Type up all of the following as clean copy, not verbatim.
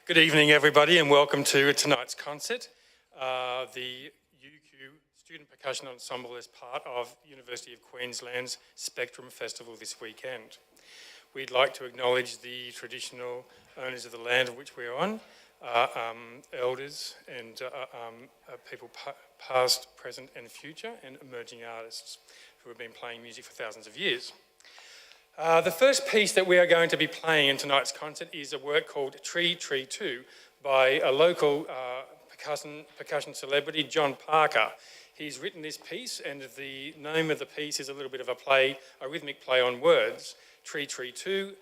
Good evening, everybody, and welcome to tonight's concert. The UQ Student Percussion Ensemble is part of University of Queensland's Spectrum Festival this weekend. We'd like to acknowledge the traditional owners of the land of which we're on, elders and people past, present and future, and emerging artists who have been playing music for thousands of years. The first piece that we are going to be playing in tonight's concert is a work called Tree, Tree 2 by a local percussion celebrity, John Parker. He's written this piece, and the name of the piece is a little bit of a rhythmic play on words. Tree, Tree 2,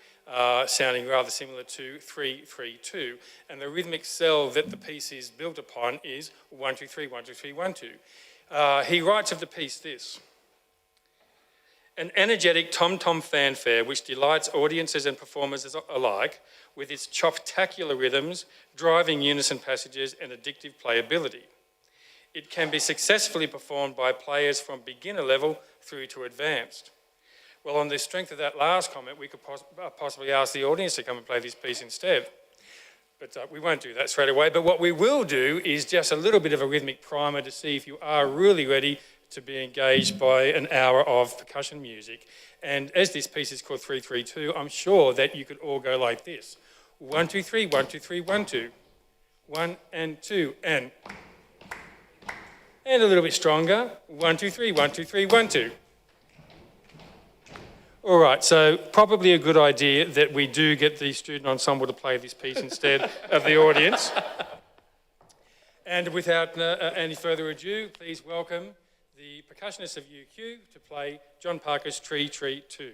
sounding rather similar to 3, 3, 2. And the rhythmic cell that the piece is built upon is 1, 2, 3, 1, 2, 3, 1, 2. He writes of the piece this: an energetic tom-tom fanfare which delights audiences and performers alike with its choptacular rhythms, driving unison passages and addictive playability. It can be successfully performed by players from beginner level through to advanced. Well, on the strength of that last comment, we could possibly ask the audience to come and play this piece instead. But we won't do that straight away. But what we will do is just a little bit of a rhythmic primer to see if you are really ready to be engaged by an hour of percussion music. And as this piece is called 3-3-2, I'm sure that you could all go like this. 1, 2, 3, 1, 2, 3, 1, 2. 1 and 2 and a little bit stronger. 1, 2, 3, 1, 2, 3, 1, 2. All right, so probably a good idea that we do get the student ensemble to play this piece instead of the audience. And without any further ado, please welcome the percussionists of UQ to play John Parker's Tree, Tree 2.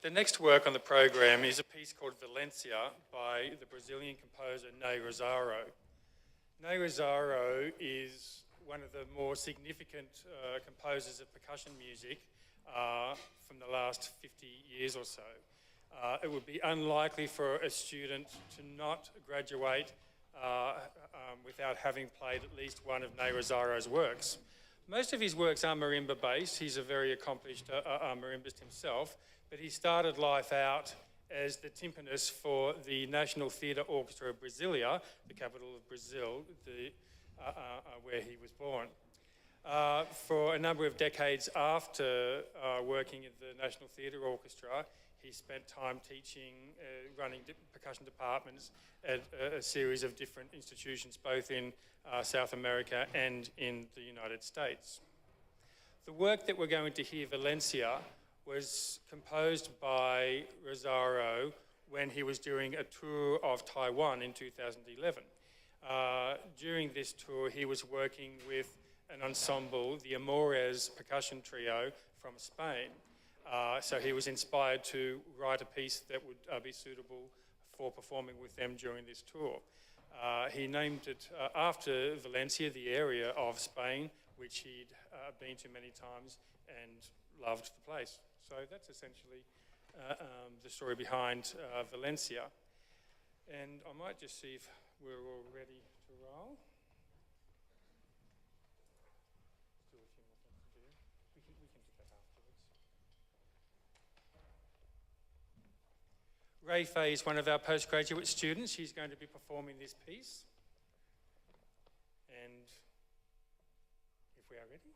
The next work on the program is a piece called Valencia by the Brazilian composer Ney Rosario. Ney Rosario is one of the more significant composers of percussion music from the last 50 years or so. It would be unlikely for a student to not graduate without having played at least one of Ney Rosario's works. Most of his works are marimba-based. He's a very accomplished marimbist himself, but he started life out as the timpanist for the National Theatre Orchestra of Brasilia, the capital of Brazil, where he was born. For a number of decades after working at the National Theatre Orchestra, he spent time teaching, running percussion departments at a series of different institutions, both in South America and in the United States. The work that we're going to hear, Valencia, was composed by Rosario when he was doing a tour of Taiwan in 2011. During this tour, he was working with an ensemble, the Amores percussion trio from Spain. So he was inspired to write a piece that would be suitable for performing with them during this tour. He named it after Valencia, the area of Spain, which he'd been to many times and loved the place. So that's essentially the story behind Valencia. And I might just see if we're all ready to roll. Still a few more things to do. We can do that afterwards. Ray Fay is one of our postgraduate students. She's going to be performing this piece. And if we are ready.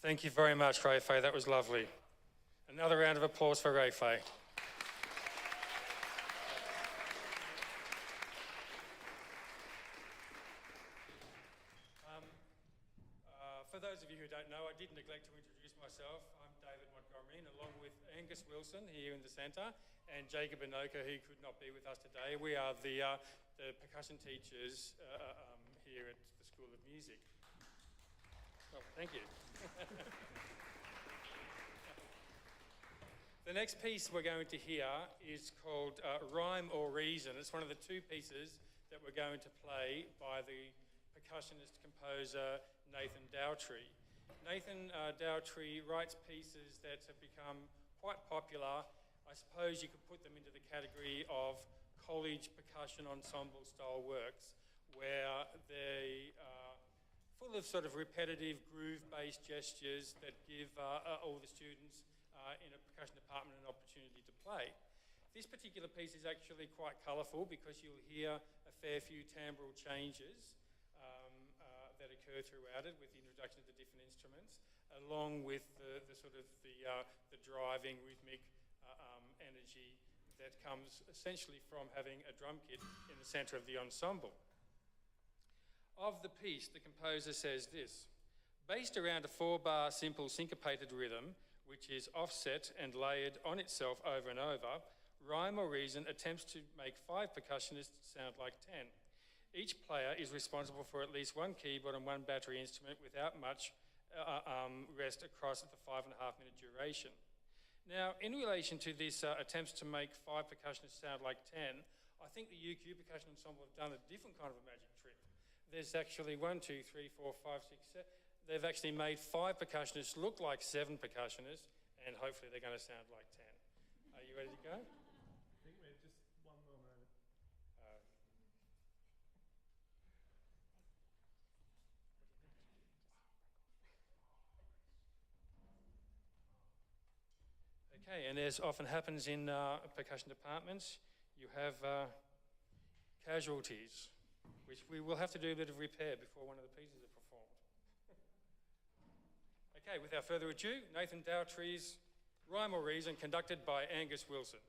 Thank you very much, Ray Fay. That was lovely. Another round of applause for Ray Fay. For those of you who don't know, I did neglect to introduce myself. I'm David Montgomery, and along with Angus Wilson here in the centre and Jacob Enoka, who could not be with us today, we are the percussion teachers here at the School of Music. Well, thank you. The next piece we're going to hear is called Rhyme or Reason. It's one of the two pieces that we're going to play by the percussionist-composer Nathan Dowtree. Nathan Dowtree writes pieces that have become quite popular. I suppose you could put them into the category of college percussion ensemble style works, where they are full of sort of repetitive groove-based gestures that give all the students in a percussion department an opportunity to play. This particular piece is actually quite colourful because you'll hear a fair few timbral changes that occur throughout it with the introduction of the different instruments, along with the driving rhythmic energy that comes essentially from having a drum kit in the centre of the ensemble. Of the piece, the composer says this: based around a 4-bar simple syncopated rhythm, which is offset and layered on itself over and over, Rhyme or Reason attempts to make 5 percussionists sound like 10. Each player is responsible for at least one keyboard and one battery instrument without much rest across the 5.5-minute duration. Now, in relation to this attempts to make 5 percussionists sound like 10, I think the UQ Percussion Ensemble have done a different kind of a magic trick. There's actually 1, 2, 3, 4, 5, 6, 7. They've actually made 5 percussionists look like 7 percussionists, and hopefully they're going to sound like 10. Are you ready to go? I think we're just one more moment. Okay, and as often happens in percussion departments, you have casualties, which we will have to do a bit of repair before one of the pieces are performed. Okay, without further ado, Nathan Dowtree's Rhyme or Reason, conducted by Angus Wilson.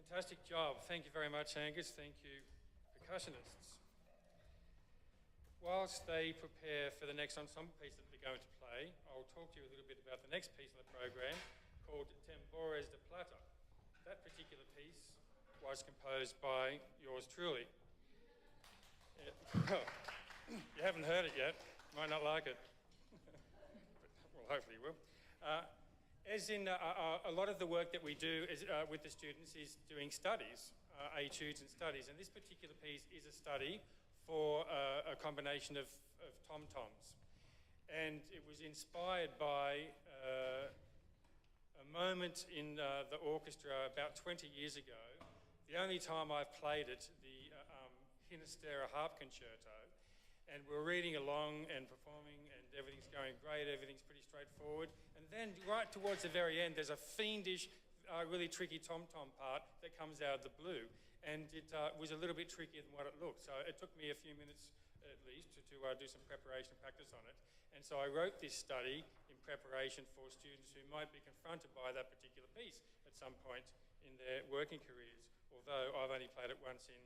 Fantastic job. Thank you very much, Angus. Thank you, percussionists. Whilst they prepare for the next ensemble piece that they're going to play, I'll talk to you a little bit about the next piece of the program called Tambores de Plata. That particular piece was composed by yours truly. You haven't heard it yet. You might not like it. Well, hopefully you will. As in a lot of the work that we do is, with the students is doing studies, etudes and studies. And this particular piece is a study for a combination of tom-toms. And it was inspired by a moment in the orchestra about 20 years ago. The only time I've played it, the Hinastera harp concerto. And we're reading along and performing and everything's going great, everything's pretty straightforward. And then right towards the very end, there's a fiendish, really tricky tom-tom part that comes out of the blue. And it was a little bit trickier than what it looked. So it took me a few minutes at least to do some preparation and practice on it. And so I wrote this study in preparation for students who might be confronted by that particular piece at some point in their working careers. Although I've only played it once in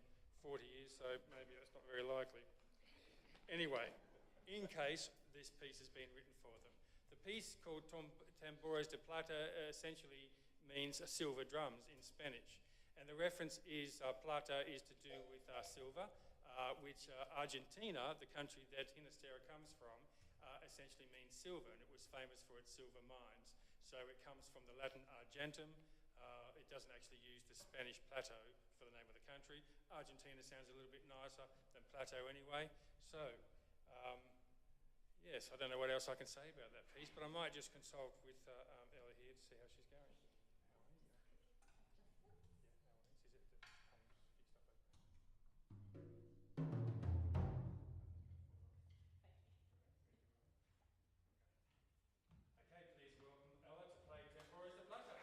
40 years, so maybe that's not very likely. Anyway, in case this piece has been written for them. The piece called Tambores de Plata essentially means silver drums in Spanish. And the reference is, plata is to do with silver, which Argentina, the country that Hinastera comes from, essentially means silver, and it was famous for its silver mines. So it comes from the Latin argentum. It doesn't actually use the Spanish plato for the name of the country. Argentina sounds a little bit nicer than plato anyway. So, yes, I don't know what else I can say about that piece, but I might just consult with Ella here to see how she's going. Okay, please welcome Ella to play Tambores de Plata.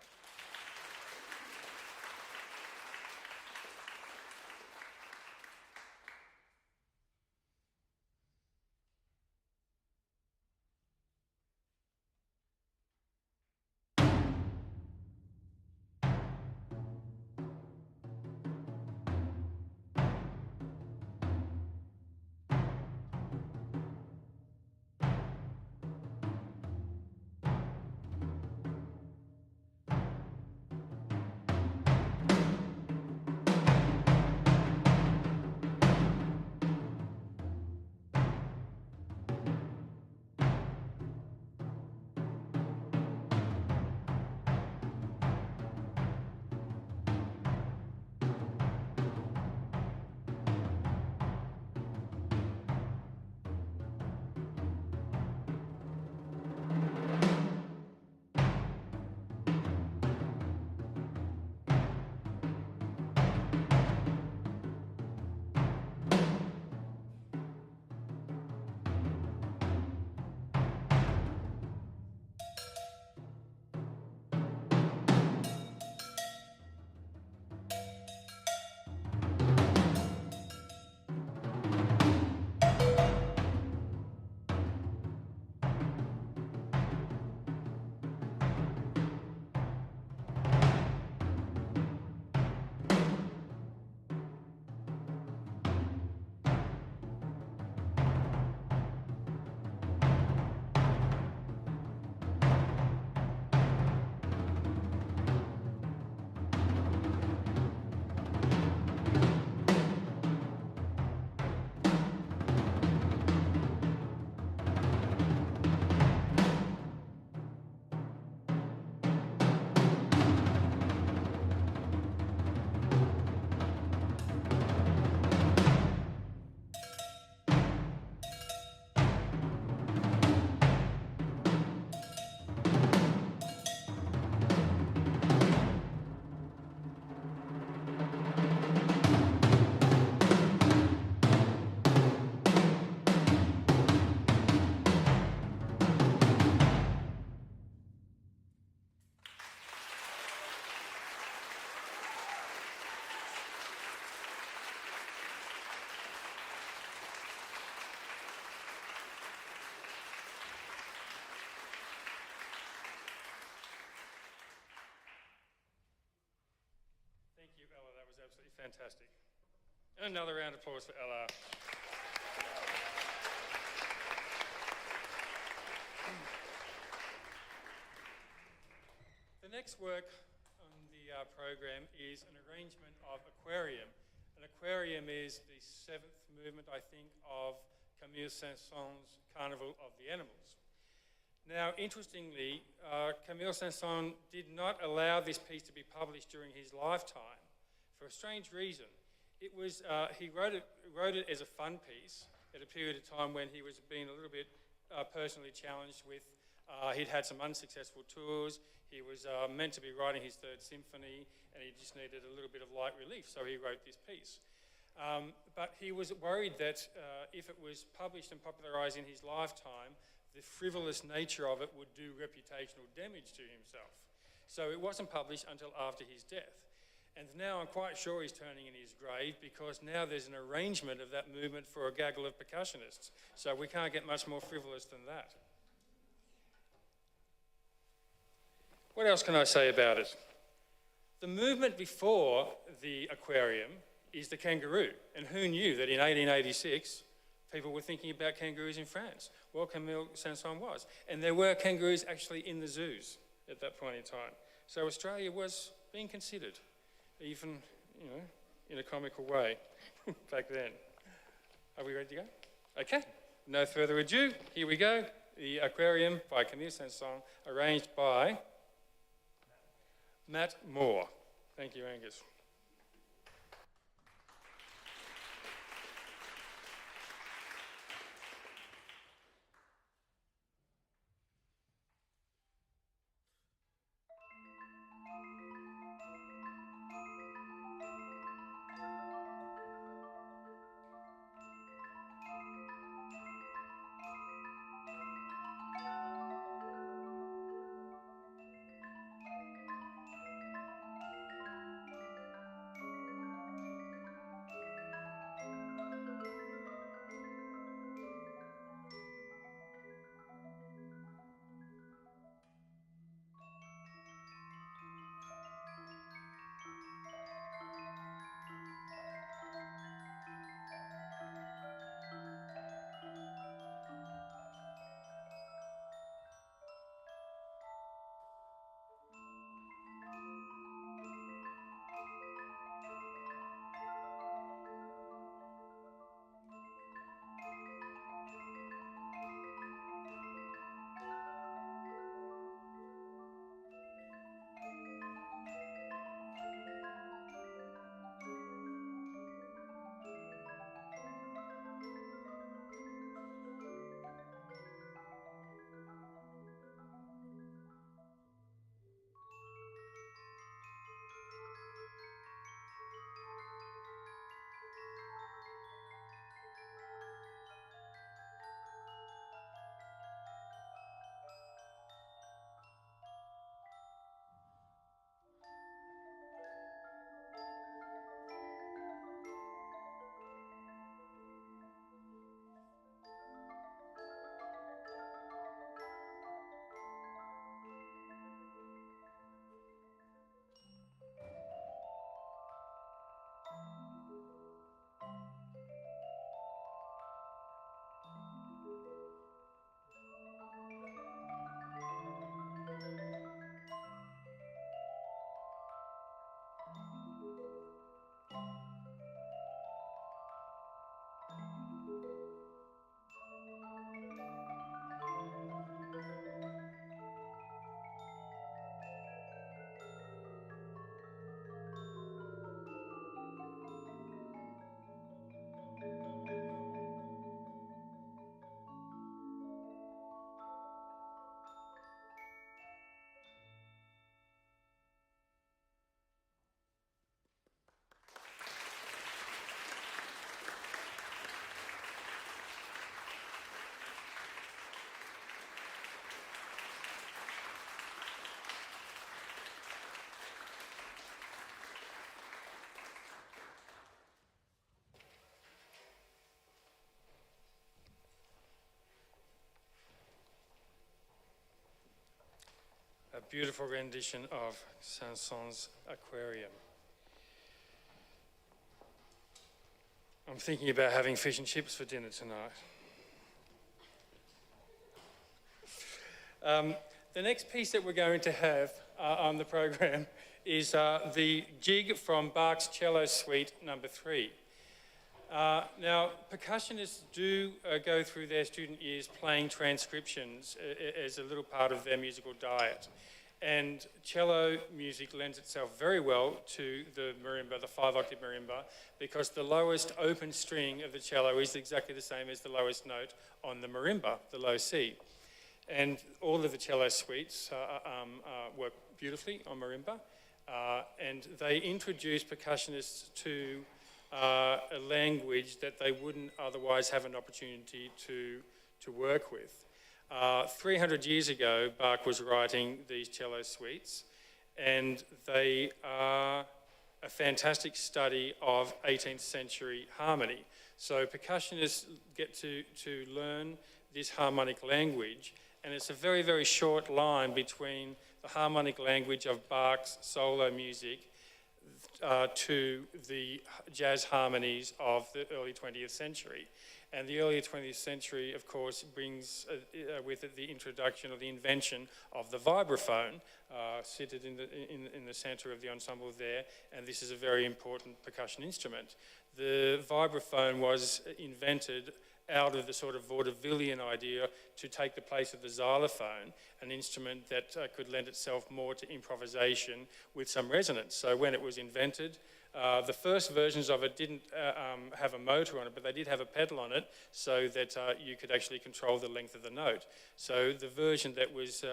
Fantastic. And another round of applause for LR. The next work on the program is an arrangement of Aquarium. An Aquarium is the seventh movement, I think, of Camille Saint-Saëns' Carnival of the Animals. Now, interestingly, Camille Saint-Saëns did not allow this piece to be published during his lifetime for a strange reason. It was, he wrote it as a fun piece at a period of time when he was being a little bit personally challenged with, he'd had some unsuccessful tours, he was meant to be writing his third symphony, and he just needed a little bit of light relief, so he wrote this piece. But he was worried that if it was published and popularised in his lifetime, the frivolous nature of it would do reputational damage to himself. So it wasn't published until after his death. And now I'm quite sure he's turning in his grave, because now there's an arrangement of that movement for a gaggle of percussionists. So we can't get much more frivolous than that. What else can I say about it? The movement before the Aquarium is the kangaroo. And who knew that in 1886, people were thinking about kangaroos in France? Well, Camille Saint-Saëns was. And there were kangaroos actually in the zoos at that point in time. So Australia was being considered, even, you know, in a comical way back then. Are we ready to go? Okay, no further ado, here we go. The Aquarium by Camille Saint-Saëns, arranged by Matt Moore. Thank you, Angus. A beautiful rendition of Saint-Saëns Aquarium. I'm thinking about having fish and chips for dinner tonight. The next piece that we're going to have on the program is the jig from Bach's Cello Suite Number 3. Now, percussionists do go through their student years playing transcriptions as a little part of their musical diet. And cello music lends itself very well to the marimba, the 5-octave marimba, because the lowest open string of the cello is exactly the same as the lowest note on the marimba, the low C. And all of the cello suites work beautifully on marimba, and they introduce percussionists to a language that they wouldn't otherwise have an opportunity to work with. 300 years ago, Bach was writing these cello suites, and they are a fantastic study of 18th century harmony. So percussionists get to learn this harmonic language, and it's a very, very short line between the harmonic language of Bach's solo music to the jazz harmonies of the early 20th century. And the early 20th century, of course, brings with it the introduction or the invention of the vibraphone, seated in the center of the ensemble there, and this is a very important percussion instrument. The vibraphone was invented out of the sort of vaudevillian idea to take the place of the xylophone, an instrument that could lend itself more to improvisation with some resonance. So when it was invented, the first versions of it didn't have a motor on it, but they did have a pedal on it so that you could actually control the length of the note. So the version that was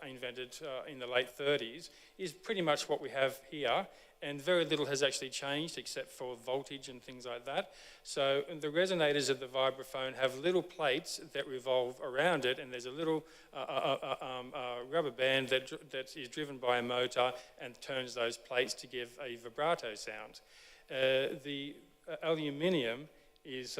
invented in the late 30s is pretty much what we have here, and very little has actually changed except for voltage and things like that. So the resonators of the vibraphone have little plates that revolve around it, and there's a little rubber band that is driven by a motor and turns those plates to give a vibrato sound. The aluminium is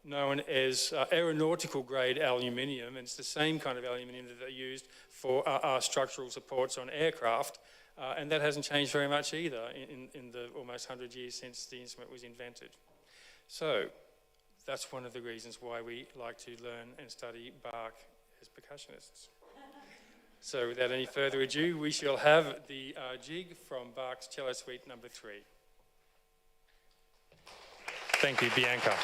known as aeronautical grade aluminium, and it's the same kind of aluminium that they used for structural supports on aircraft. And that hasn't changed very much either in the almost 100 years since the instrument was invented. So that's one of the reasons why we like to learn and study Bach as percussionists. So without any further ado, we shall have the jig from Bach's Cello Suite Number 3. Thank you, Bianca.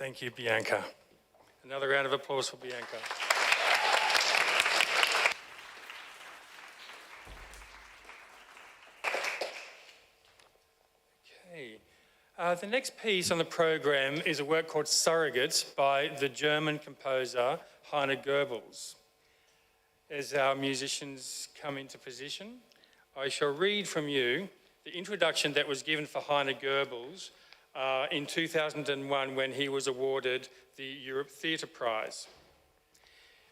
Thank you, Bianca. Another round of applause for Bianca. Okay. The next piece on the program is a work called Surrogates by the German composer Heine Goebbels. As our musicians come into position, I shall read from you the introduction that was given for Heine Goebbels in 2001 when he was awarded the Europe Theatre Prize.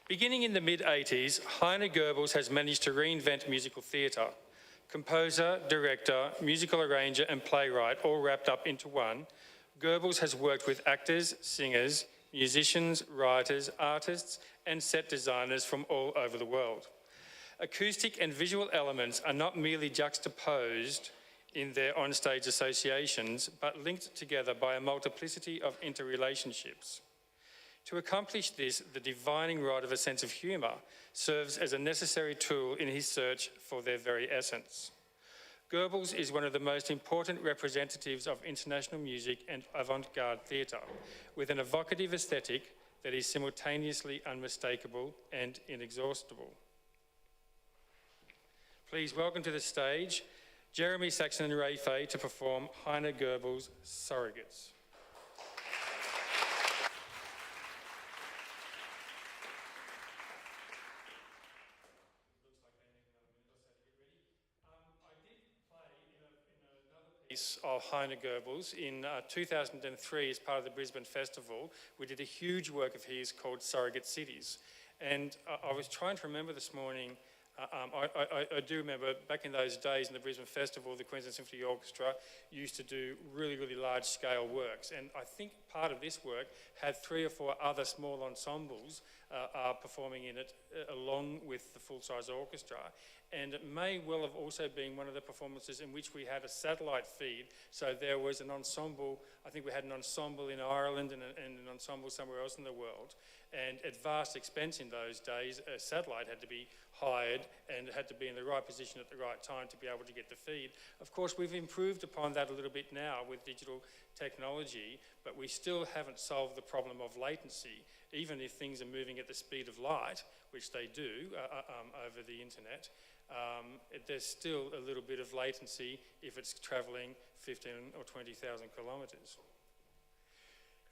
Beginning in the mid-80s, Heine Goebbels has managed to reinvent musical theatre. Composer, director, musical arranger and playwright all wrapped up into one, Goebbels has worked with actors, singers, musicians, writers, artists and set designers from all over the world. Acoustic and visual elements are not merely juxtaposed in their onstage associations, but linked together by a multiplicity of interrelationships. To accomplish this, the divining rod of a sense of humour serves as a necessary tool in his search for their very essence. Goebbels is one of the most important representatives of international music and avant-garde theatre, with an evocative aesthetic that is simultaneously unmistakable and inexhaustible. Please welcome to the stage Jeremy Saxon and Ray Fay to perform Heine Goebbels' Surrogates. Piece of Heine Goebbels in 2003 as part of the Brisbane Festival. We did a huge work of his called Surrogate Cities. And I was trying to remember this morning, I do remember back in those days in the Brisbane Festival, the Queensland Symphony Orchestra used to do really, really large scale works. And I think part of this work had 3 or 4 other small ensembles performing in it along with the full-size orchestra. And it may well have also been one of the performances in which we had a satellite feed. So there was an ensemble, I think we had an ensemble in Ireland and an ensemble somewhere else in the world. And at vast expense in those days, a satellite had to be hired and it had to be in the right position at the right time to be able to get the feed. Of course, we've improved upon that a little bit now with digital technology, but we still haven't solved the problem of latency. Even if things are moving at the speed of light, which they do over the internet, there's still a little bit of latency if it's travelling 15 or 20,000 kilometres.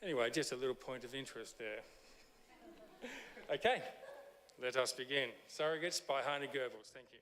Anyway, just a little point of interest there. Okay, let us begin. Surrogates by Heine Goebbels. Thank you.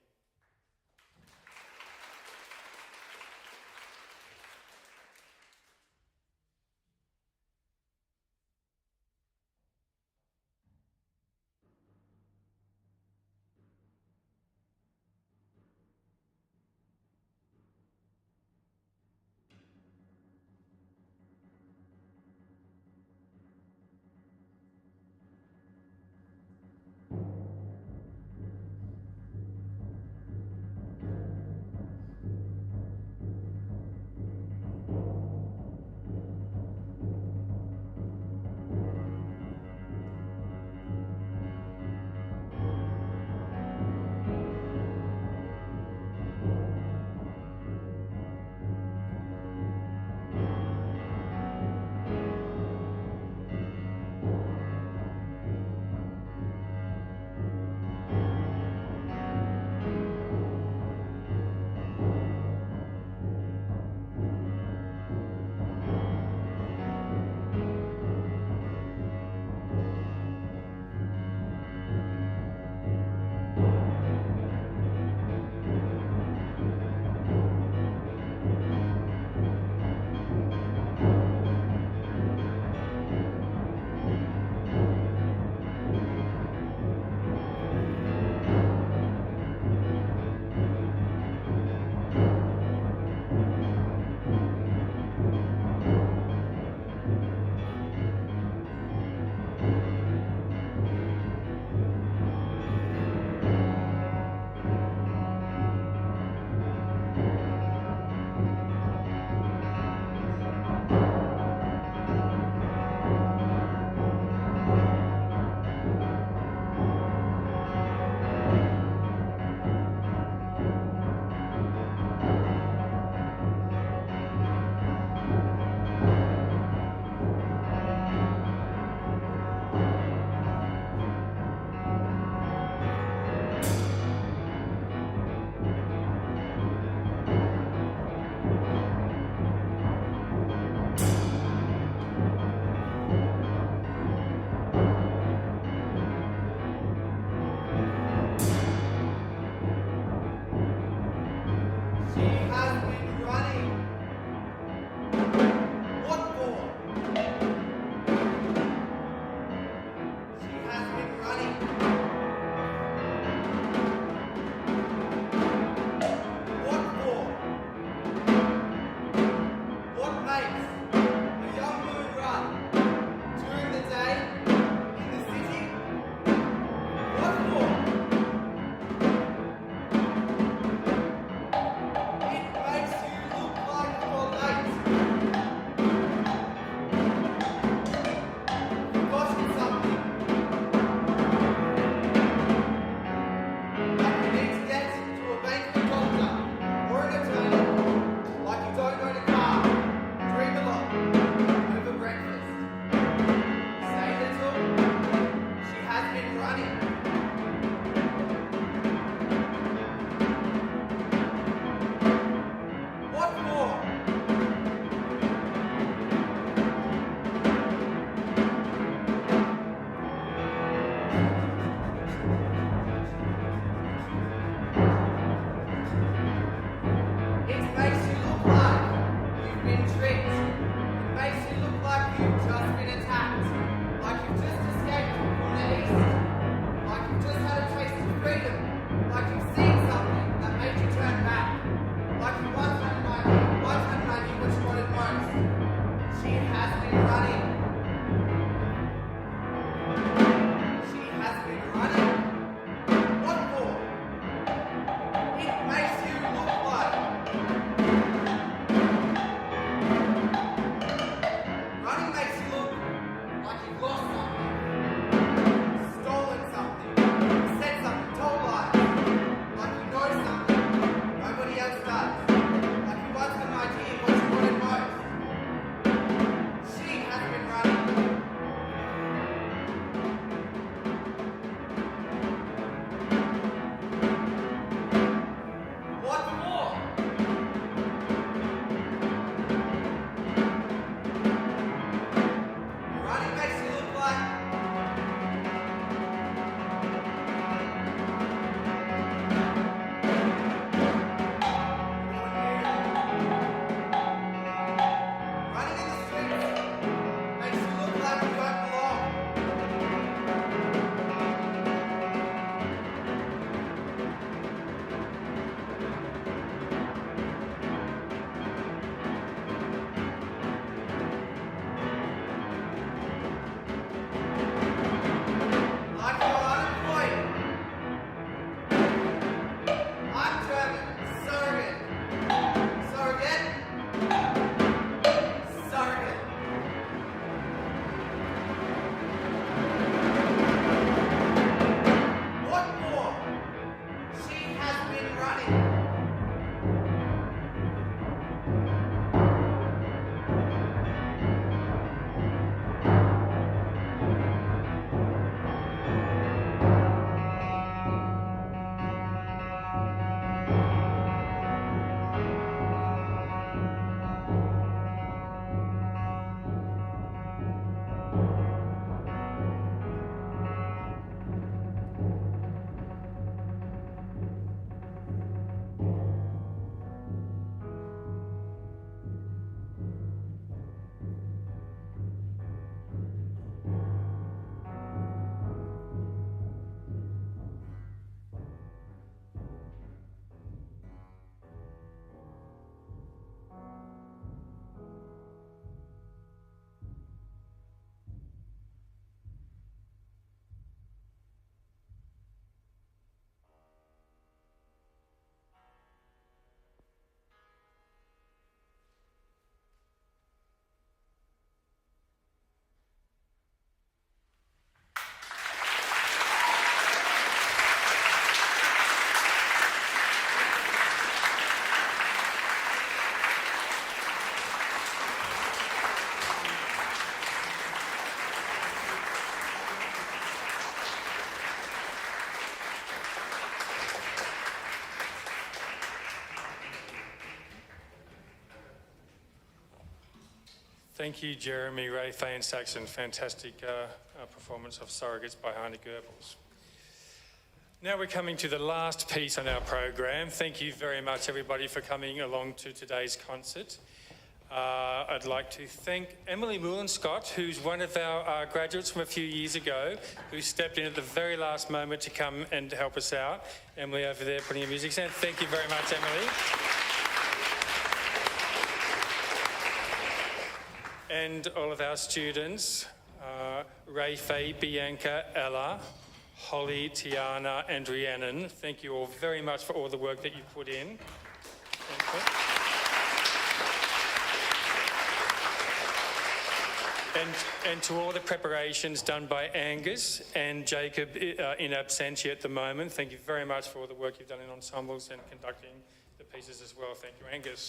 Thank you, Jeremy, Ray, Faye and Saxon. Fantastic performance of Surrogates by Heine Goebbels. Now we're coming to the last piece on our program. Thank you very much, everybody, for coming along to today's concert. I'd like to thank Emily Mullen-Scott, who's one of our graduates from a few years ago, who stepped in at the very last moment to come and help us out. Emily over there putting a music stand. Thank you very much, Emily. And all of our students, Ray, Faye, Bianca, Ella, Holly, Tiana and Rhiannon. Thank you all very much for all the work that you put in. And to all the preparations done by Angus and Jacob in absentia at the moment. Thank you very much for all the work you've done in ensembles and conducting the pieces as well. Thank you, Angus.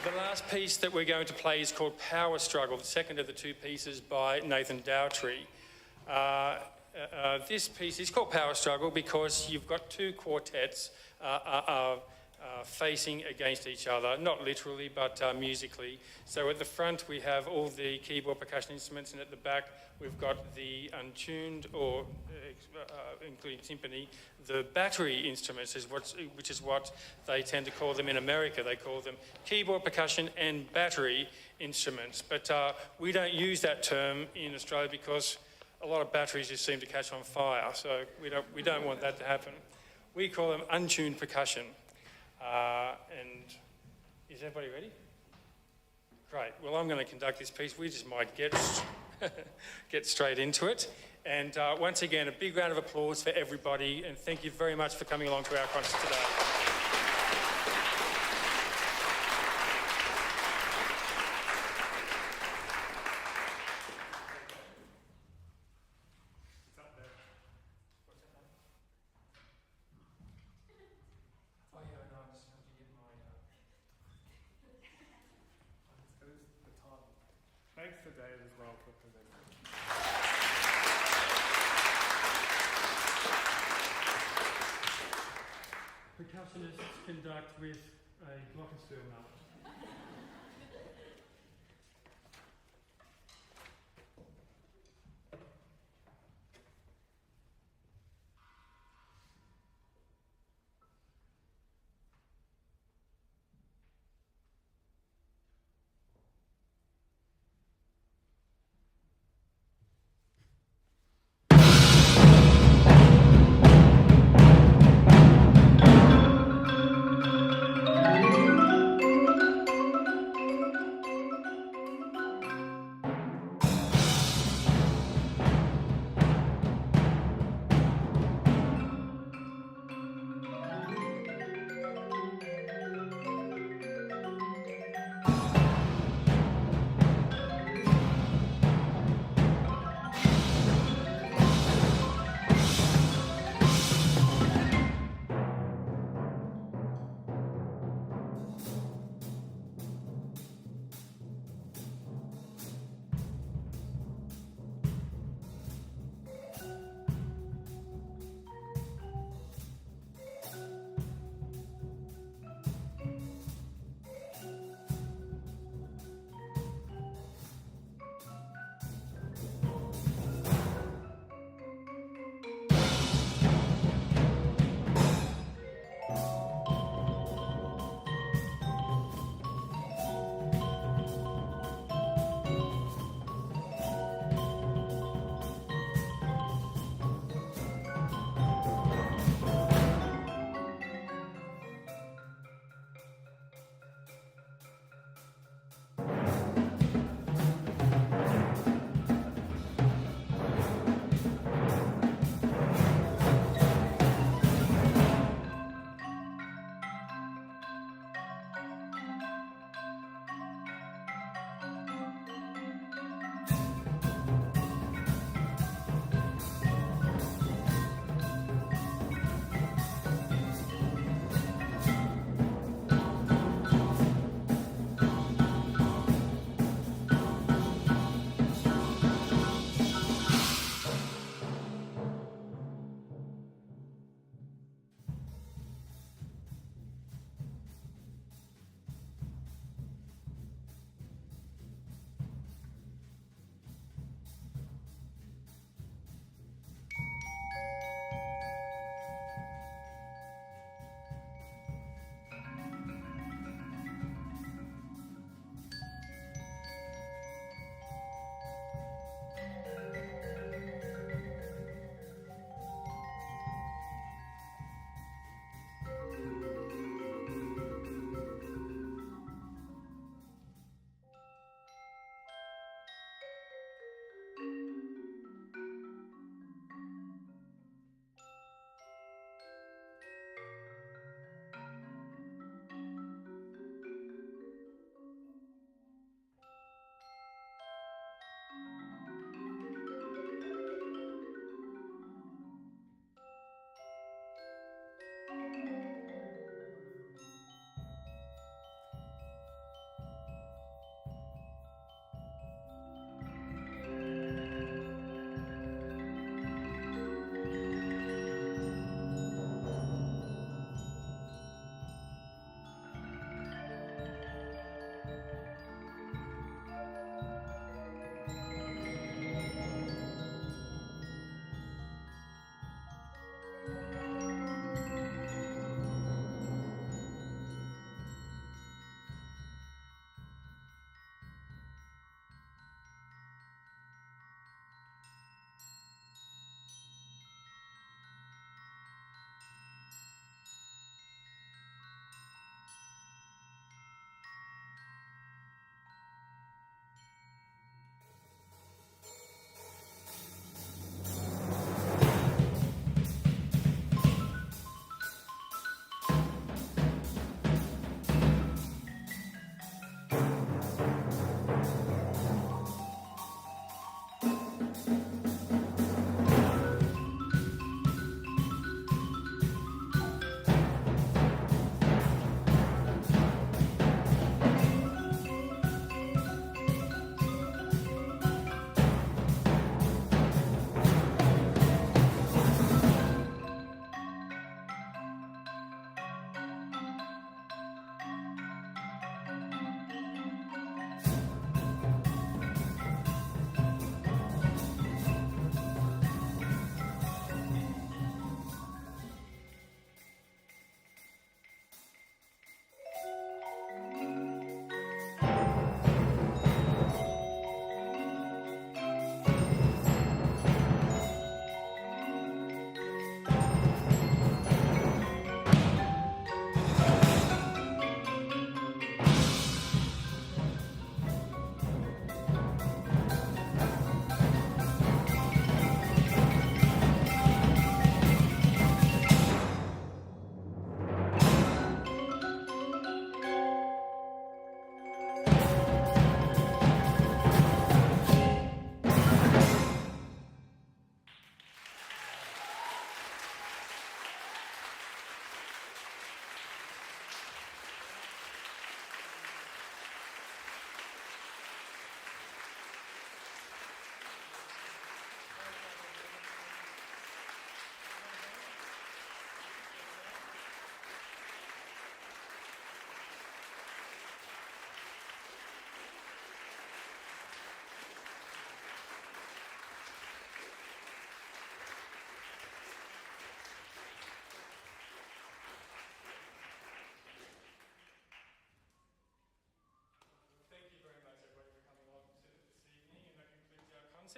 The last piece that we're going to play is called Power Struggle, the second of the two pieces by Nathan Dowtry. This piece is called Power Struggle because you've got two quartets facing against each other, not literally, but musically. So at the front we have all the keyboard percussion instruments, and at the back we've got the untuned, or including timpani, the battery instruments, which is what they tend to call them in America. They call them keyboard percussion and battery instruments. But we don't use that term in Australia because a lot of batteries just seem to catch on fire, so we don't want that to happen. We call them untuned percussion. And is everybody ready? Great. Well, I'm going to conduct this piece. We just might get straight into it. And once again, a big round of applause for everybody, and thank you very much for coming along to our concert today. Thanks to Dave as well for presenting. Percussionists conduct with a glockenspiel mallet.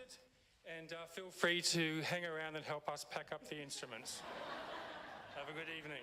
concert, and feel free to hang around and help us pack up the instruments. Have a good evening.